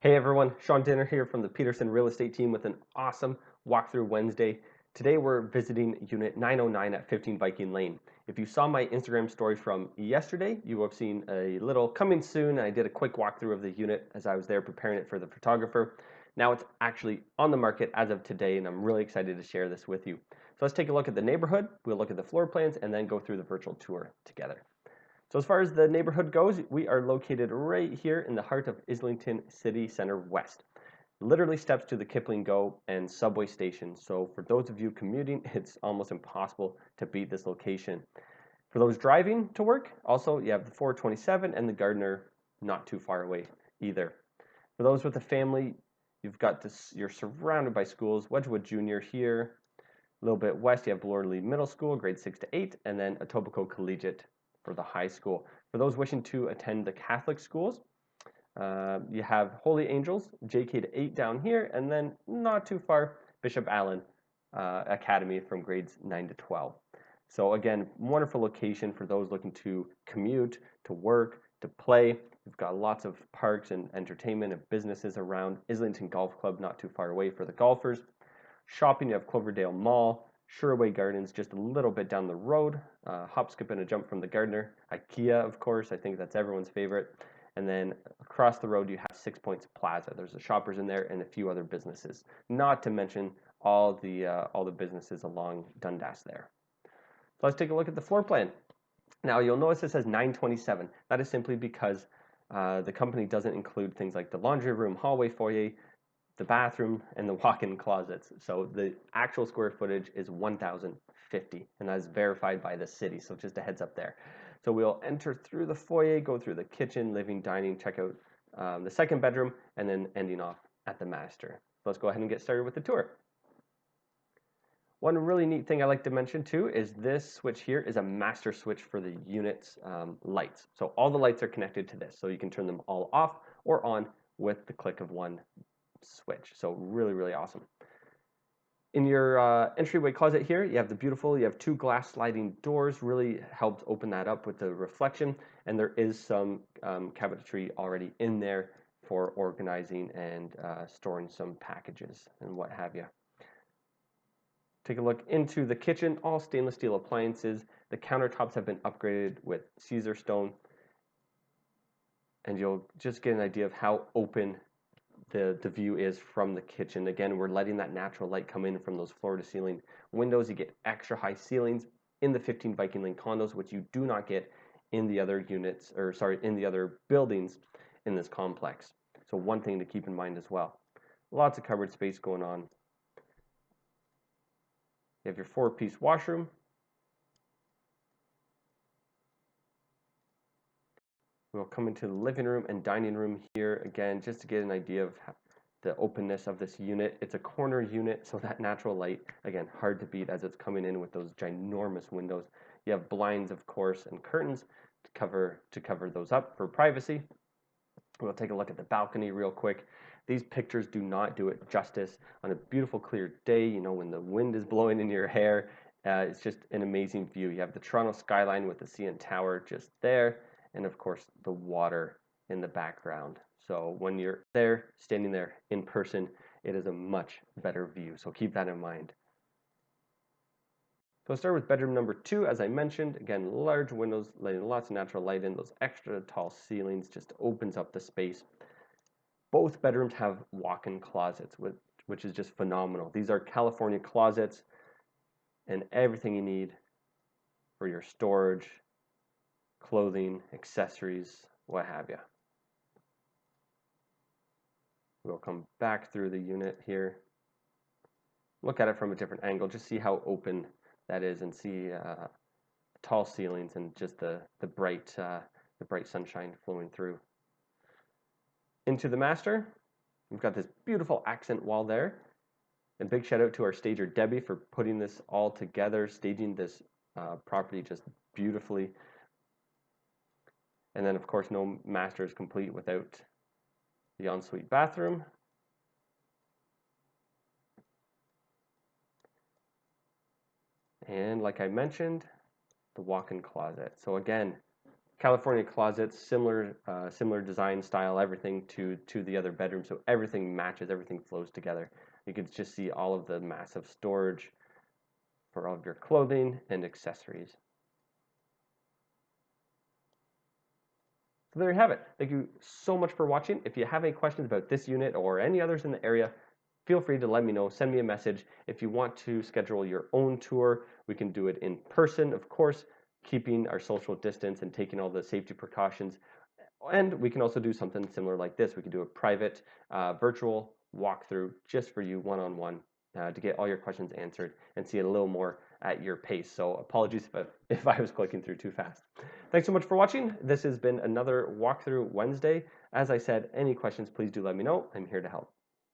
Hey everyone, Sean Dinner here from the Peterson Real Estate Team with an awesome walkthrough Wednesday. Today we're visiting Unit 909 at 15 Viking Lane. If you saw my Instagram story from yesterday, you will have seen a little coming soon. I did a quick walkthrough of the unit as I was there preparing it for the photographer. Now it's actually on the market as of today, and I'm really excited to share this with you. So let's take a look at the neighborhood, we'll look at the floor plans, and then go through the virtual tour together. So as far as the neighborhood goes, we are located right here in the heart of Islington City Center West. Literally steps to the Kipling Go and subway station. So for those of you commuting, it's almost impossible to beat this location. For those driving to work, also you have the 427 and the Gardner not too far away either. For those with a family, you've got this, you're surrounded by schools. Wedgwood Junior here. A little bit west, you have Bloorley Middle School, grades 6 to 8, and then Etobicoke Collegiate for the high school. For those wishing to attend the Catholic schools, you have Holy Angels, JK to 8 down here, and then not too far, Bishop Allen Academy from grades 9 to 12. So again, wonderful location for those looking to commute, to work, to play. We've got lots of parks and entertainment and businesses around. Islington Golf Club not too far away for the golfers. Shopping, you have Cloverdale Mall, Sherway Gardens just a little bit down the road, hop, skip, and a jump from the Gardner. IKEA, of course, I think that's everyone's favorite. And then across the road, you have 6 Points Plaza. There's the Shoppers in there and a few other businesses, not to mention all the businesses along Dundas there. So let's take a look at the floor plan. Now you'll notice it says 927. That is simply because the company doesn't include things like the laundry room, hallway, foyer, the bathroom, and the walk-in closets. So the actual square footage is 1,050, and that is verified by the city. So just a heads up there. So we'll enter through the foyer, go through the kitchen, living, dining, check out the second bedroom, and then ending off at the master. So let's go ahead and get started with the tour. One really neat thing I like to mention too is this switch here is a master switch for the unit's lights. So all the lights are connected to this, so you can turn them all off or on with the click of one switch. So really, really awesome. In your entryway closet here, you have you have two glass sliding doors, really helped open that up with the reflection. And there is some cabinetry already in there for organizing and storing some packages and what have you. Take a look into the kitchen, all stainless steel appliances. The countertops have been upgraded with Caesar stone. And you'll just get an idea of how open the view is from the kitchen. Again, we're letting that natural light come in from those floor to ceiling windows. You get extra high ceilings in the 15 Viking Lane condos, which you do not get in the other units, or sorry, in the other buildings in this complex. So one thing to keep in mind as well. Lots of cupboard space going on. You have your 4-piece washroom. We'll come into the living room and dining room here again, just to get an idea of the openness of this unit. It's a corner unit, so that natural light, again, hard to beat as it's coming in with those ginormous windows. You have blinds, of course, and curtains to cover those up for privacy. We'll take a look at the balcony real quick. These pictures do not do it justice. On a beautiful clear day, you know, when the wind is blowing in your hair, it's just an amazing view. You have the Toronto skyline with the CN Tower just there, and of course the water in the background. So when you're there, standing there in person, it is a much better view. So keep that in mind. So I'll start with bedroom number 2. As I mentioned, again, large windows, letting lots of natural light in. Those extra tall ceilings just opens up the space. Both bedrooms have walk-in closets, which is just phenomenal. These are California closets and everything you need for your storage, clothing, accessories, what have you. We'll come back through the unit here. Look at it from a different angle. Just see how open that is, and see tall ceilings and just the bright sunshine flowing through. Into the master, we've got this beautiful accent wall there. And big shout out to our stager Debbie for putting this all together, staging this property just beautifully. And then, of course, no master is complete without the ensuite bathroom. And like I mentioned, the walk-in closet. So again, California closets, similar design style, everything to the other bedroom, so everything matches, everything flows together. You can just see all of the massive storage for all of your clothing and accessories. So there you have it. Thank you so much for watching. If you have any questions about this unit or any others in the area, feel free to let me know. Send me a message. If you want to schedule your own tour, we can do it in person, of course, keeping our social distance and taking all the safety precautions. And we can also do something similar like this. We can do a private virtual walkthrough just for you, one-on-one, to get all your questions answered and see it a little more at your pace. So apologies if I was clicking through too fast. Thanks so much for watching. This has been another Walkthrough Wednesday. As I said, any questions, please do let me know. I'm here to help.